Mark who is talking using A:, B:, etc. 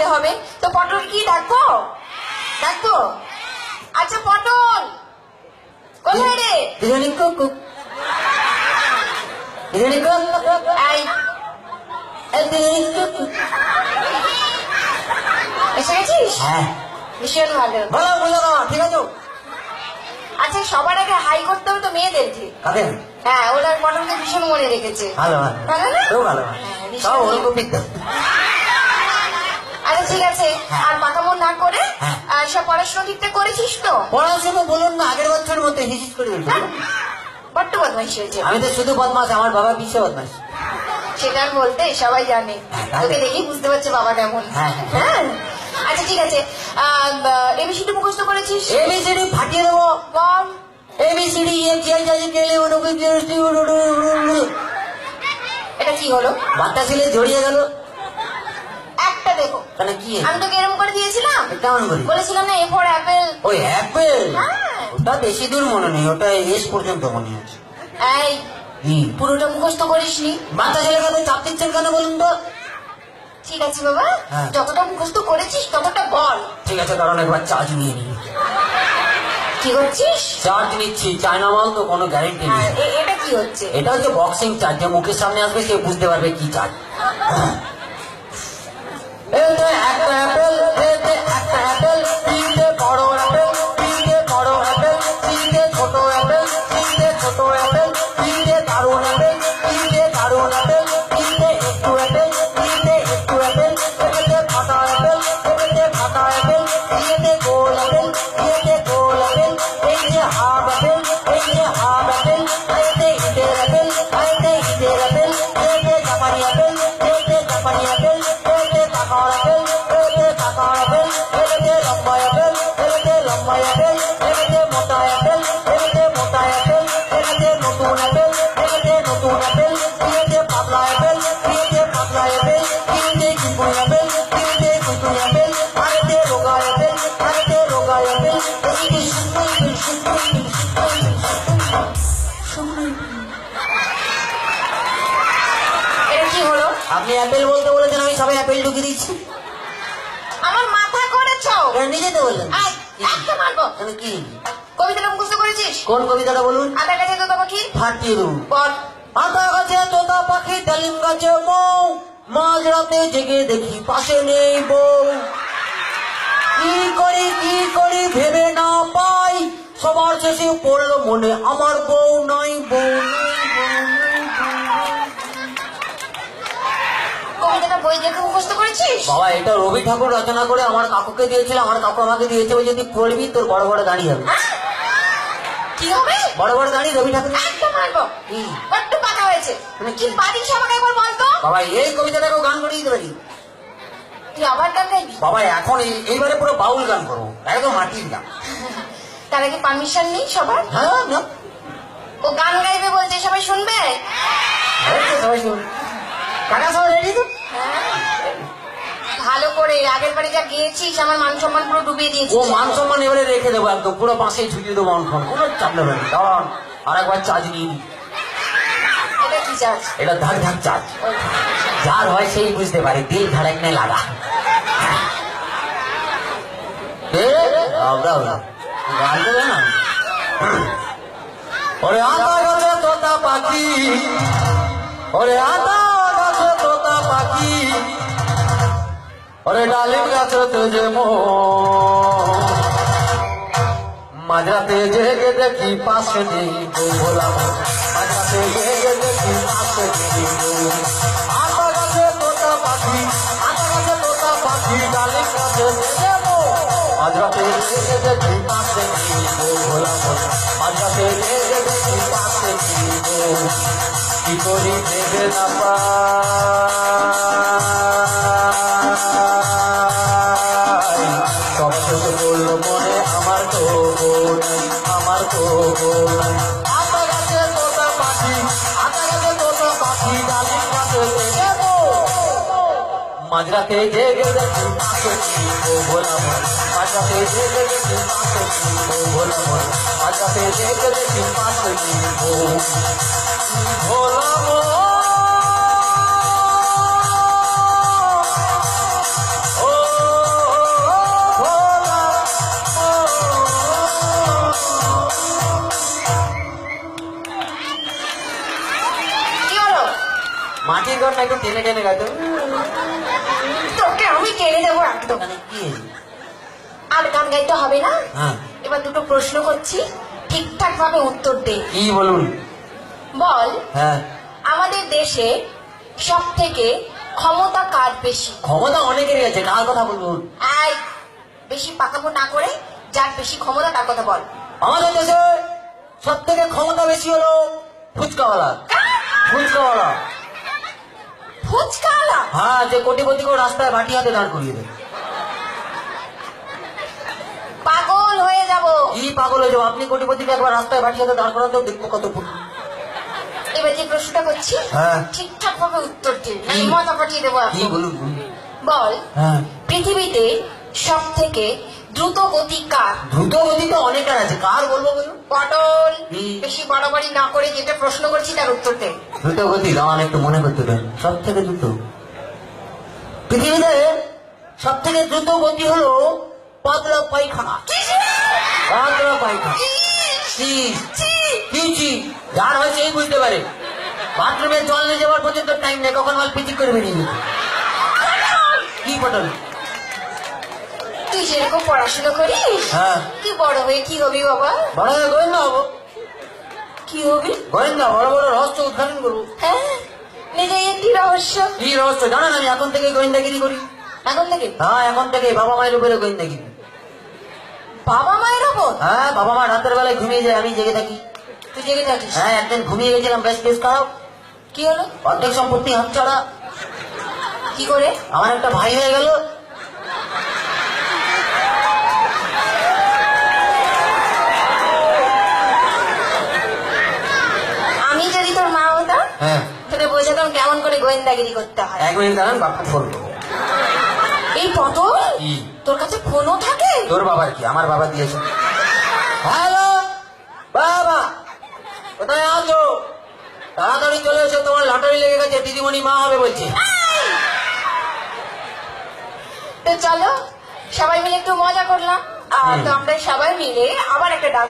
A: ডাকতে হবে। তো পটল কি ডাকবো? ডাকবো? আচ্ছা পটল কোথায় রে? এসে গেছিস?
B: হ্যাঁ
A: ভীষণ ভালো।
B: বলো বলো না, ঠিক আছে।
A: আচ্ছা সবার আগে হাই করতে হবে তো মেয়েদেরকে।
B: কাদের?
A: হ্যাঁ ওরা পটলকে ভীষণ মনে রেখেছে।
B: ভালো ভালো
A: ভালো না?
B: খুব ভালো।
A: হ্যাঁ, ভীষণ
B: সব
A: ভালো।
B: ওরকমই তো।
A: আচ্ছা ঠিক আছে,
B: হ্যাঁ।
A: আর মাথা মন না করে
B: হ্যাঁ।
A: সব পড়াশোনা ঠিকঠাক করেছিস তো?
B: পড়াশোনা বলুন না, আগের বছরের মধ্যে হিসিস করে ফেলবো।
A: হ্যাঁ, বড্ড বদমাইশ হয়েছে।
B: আমি তো শুধু বদমাস, আমার বাবা বিশ্ব বদমাস।
A: সেটা আর বলতে সবাই জানে।
B: হ্যাঁ,
A: তোকে দেখেই বুঝতে পারছে বাবা কেমন।
B: হ্যাঁ, হ্যাঁ।
A: হ্যাঁ আচ্ছা ঠিক আছে, এবিসিডি মুখস্থ করেছিস?
B: এবিসিডি ফাটিয়ে দেবো।
A: বল।
B: এবিসিডি
A: এটা কি হলো?
B: বাচ্চা ছেলে জড়িয়ে গেল।
A: একটা দেখো।
B: তাহলে কি?
A: আমি তোকে এরকম করে দিয়েছিলাম,
B: কেমন করি?
A: বলেছিলাম না এ ফর অ্যাপেল।
B: ওই অ্যাপেল?
A: হ্যাঁ।
B: ওটা বেশি দূর মনে নেই, ওটা এস পর্যন্ত মনে আছে।
A: এই
B: কি?
A: পুরোটা মুখস্থ করিসনি?
B: বাচ্চা ছেলে কাছে চাপ দিচ্ছেন কেন বলুন তো?
A: ঠিক আছে বাবা,
B: হ্যাঁ।
A: যতটা মুখস্থ করেছিস ততটা বল।
B: ঠিক আছে, কারণ একবার চার্জ নিয়ে নিই।
A: কি করছিস?
B: চার্জ নিচ্ছি, চায়না মাল তো কোনো গ্যারেন্টি নেই।
A: আর এটা কি হচ্ছে?
B: এটা হচ্ছে বক্সিং চার্জ, যে মুখের সামনে আসবে সে বুঝতে পারবে কি চার্জ। এতে একটা অ্যাপেল, এতে একটা অ্যাপেল, তিনটে বড় অ্যাপেল, তিনটে বড় অ্যাপেল, তিনটে ছোট অ্যাপেল, তিনটে ছোট অ্যাপেল, তিনটে দারুণ অ্যাপেল, তিনটে দারুণ অ্যাপেল, তিনটে একটু অ্যাপেল, তিনটে একটু অ্যাপেল, এতে ফাটা অ্যাপেল, এতে ফাটা অ্যাপেল, এতে গোল অ্যাপেল, এতে গোল অ্যাপেল, এই যে হাফ অ্যাপেল, এই যে হাফ অ্যাপেল, এতে ইটের অ্যাপেল, এতে ইটের অ্যাপেল, এতে জাপানি অ্যাপেল, এতে জাপানি অ্যাপেল, এতে কাকার অ্যাপেল, এতে কাকার অ্যাপেল, এতে লম্বা অ্যাপেল, এতে লম্বা অ্যাপেল, এতে মোটা অ্যাপেল, এতে মোটা অ্যাপেল, এতে নতুন অ্যাপেল, এতে নতুন অ্যাপেল, এতে পাতলা অ্যাপেল, এতে পাতলা অ্যাপেল, এতে কুকুর অ্যাপেল, এতে কুকুর অ্যাপেল, আরেতে রোগা অ্যাপেল, আরেতে রোগা অ্যাপেল,
A: এটা কি হলো?
B: আপনি অ্যাপেল বলতে বলেছেন, আমি সবাই অ্যাপেল ঢুকিয়ে দিচ্ছি।
A: আমার মাথা করেছো।
B: নিজে তো বললেন।
A: আয়, একটা মারবো।
B: তাহলে কি?
A: কবিতাটা মুখস্থ করেছিস?
B: কোন কবিতাটা বলুন?
A: আধার কাছে তো পাখি।
B: ফাটিয়ে দেবো।
A: বল।
B: আতা গাছে তোতা পাখি, ডালিম গাছে মৌ, মাঝ রাতে জেগে দেখি পাশে নেই বউ। কি করি ভেবে না পাই, সবার শেষে পড়লো মনে আমার বউ নাই, বউ নাই, বউ নাই, বউ নাই।
A: কবিতাটা বই দেখে মুখস্থ করেছিস?
B: বাবা, এটা রবি ঠাকুর রচনা করে আমার কাকুকে দিয়েছিল, আমার কাকু আমাকে দিয়েছে, ওই যদি পড়বি তোর বড় বড় দাঁড়িয়ে হবে।
A: হ্যাঁ? কি হবে?
B: বড় বড় দাঁড়িয়ে রবি ঠাকুর।
A: একটা মারবো।
B: কি?
A: বড্ড পাকা হয়েছে।
B: মানে
A: কি পারিস আমাকে একবার বলতো?
B: বাবা, এই কবিতাটাকেও গান করে দিতে পারি।
A: তুই আবার গান গাইবি?
B: বাবা, এখন এইবারে পুরো বাউল গান করবো, একদম মাটির গান।
A: তার আগে পারমিশন নেই সবার?
B: হ্যাঁ না,
A: ও গান গাইবে বলছে, সবাই শুনবে?
B: সবাই শুন। কাকা সবাই রেডি তো?
A: ভালো করে, আগের বারে যা গিয়েছিস আমার মান সম্মান পুরো ডুবিয়ে
B: ও
A: দিয়েছিস।
B: মান সম্মান এবারে রেখে দেবো, একদম পুরো পাশেই ঝুঁকিয়ে দেবো অনখন, কোনো চাপ নেবেন না। দাঁড়ান, আর একবার চার্জ নিয়ে নিই।
A: এটা কি চাস?
B: এটা ধাক ধাক চার্জ, যার হয় সেই বুঝতে পারে, দিল ধড়ক নে লাগা। গান দেবে না? ওরে আতা গাছে তোতা পাখি, ওরে আতা গাছে তোতা পাখি, ওরে ডালিম গাছে যে মাঝরাতে জেগে দেখি পাশে নেই বউ, বললাম মাঝরাতে জেগে দেখি পাশে নেই বউ। আতা গাছে তোতা পাখি, আতা গাছে তোতা পাখি, ডালিম গাছে যে মাঝরাতে জেগে দেখি পাশে নেই বউ, বললাম মাঝরাতে জেগে দেখি পাশে নেই বউ। কি করি ভেবে না পাই, সব শেষ বললো মনে আমার তো বউ নাই, আমার তো বউ নাই। আতা গাছে তোতা পাখি, আতা গাছে তোতা পাখি, ডালিম গাছে মাঝরাতে জেগে দেখি পাশে নেই বউ, বললাম মাঝরাতে জেগে দেখি পাশে নেই বউ, বললাম মাঝরাতে জেগে দেখি পাশে নেই বউ। ভোলাম ও পারো না একটু টেনে টেনে গাইতে?
A: তোকে আমি টেনে দেবো একদম।
B: মানে কি?
A: আর গান গাইতে হবে না।
B: হ্যাঁ,
A: এবার দুটো প্রশ্ন করছি, ঠিকঠাক ভাবে উত্তর দে।
B: কি বলুন?
A: বল,
B: হ্যাঁ,
A: আমাদের দেশে সব থেকে ক্ষমতা কার বেশি?
B: ক্ষমতা অনেকেরই আছে, কার কথা বলবো?
A: এই, বেশি পাকাবো না করে যার বেশি ক্ষমতা তার কথা বল।
B: আমাদের দেশে সব থেকে ক্ষমতা বেশি হলো ফুচকাওয়ালা। ফুচকাওয়ালা,
A: ফুচকাওয়ালা?
B: হ্যাঁ, যে কোটিপতিকেও রাস্তায় বাটি হাতে দাঁড় করিয়ে দেয়।
A: পাগল হয়ে যাব।
B: কি পাগল হয়ে যাবো? আপনি কোটিপতিকে একবার রাস্তায় বাটি হাতে দাঁড় করাতে দেখবো কত ফুট।
A: এবার যে প্রশ্নটা করছি
B: হ্যাঁ।
A: ঠিকঠাক ভাবে উত্তর দে,
B: কি?
A: মাথা পাঠিয়ে দেবো
B: কি
A: এখন।
B: বলুন বলুন।
A: বল,
B: হ্যাঁ,
A: পৃথিবীতে সব থেকে দ্রুত গতি কার?
B: দ্রুত গতি তো অনেকের আছে, কার বলবো বলুন?
A: পটল,
B: কি?
A: বেশি বাড়াবাড়ি না করে যেটা প্রশ্ন করছি তার উত্তর দে।
B: দ্রুত গতি দাঁড়ান একটু মনে করতে দেন। সব থেকে দ্রুত পৃথিবীতে সব থেকে দ্রুত গতি হলো পাতলা পায়খানা। পাতলা পায়খানা। ছি, কি ছি? যার হয়েছে এই বুঝতে পারে। বাথরুমে জল নিয়ে যাওয়ার পর্যন্ত টাইম নেই, কখন মাল পিচিক করে বেরিয়ে যেত। কি পটল?
A: তুই যেরকম পড়াশোনা করিস,
B: হ্যাঁ।
A: তুই বড় হয়ে কি হবি বাবা?
B: বড় হয়ে গোয়েন্দা হবো।
A: কি হবি?
B: গোয়েন্দা, বড় বড় রহস্য উদ্ঘাটন করবো।
A: হ্যাঁ, নিজে একটি রহস্য।
B: কি রহস্য জানেন? আমি এখন থেকে গোয়েন্দাগিরি করি।
A: এখন থেকে
B: হ্যাঁ, এখন থেকে বাবা মায়ের উপরে গোয়েন্দাগিরি।
A: বাবা মায়ের ওপর
B: হ্যাঁ, বাবা মা রাতের বেলায় ঘুমিয়ে যায়, আমি জেগে থাকি।
A: তুই জেগে থাকিস?
B: হ্যাঁ, একদিন ঘুমিয়ে গেছিলাম, বেশ বেশ খারাপ।
A: কি হলো?
B: অর্ধেক সম্পত্তি হাতছাড়া।
A: কি করে?
B: আমার একটা ভাই হয়ে গেল।
A: আমি যদি তোর মা হতাম
B: হ্যাঁ,
A: তোকে বোঝাতাম কেমন করে গোয়েন্দাগিরি করতে হয়।
B: 1 মিনিট দাঁড়ান, বাপকে ফোন করবো।
A: এই পটল,
B: কি?
A: তোর কাছে ফোনও থাকে?
B: তোর বাবার কি? আমার বাবা দিয়েছে। হ্যালো বাবা, কোথায় আছো? তাড়াতাড়ি চলে এসো, তোমার লটারি লেগে গেছে, দিদিমণি মা হবে বলছে।
A: তো চলো সবাই মিলে একটু মজা করলাম, আর তো আমরা সবাই মিলে আবার একটা ডাক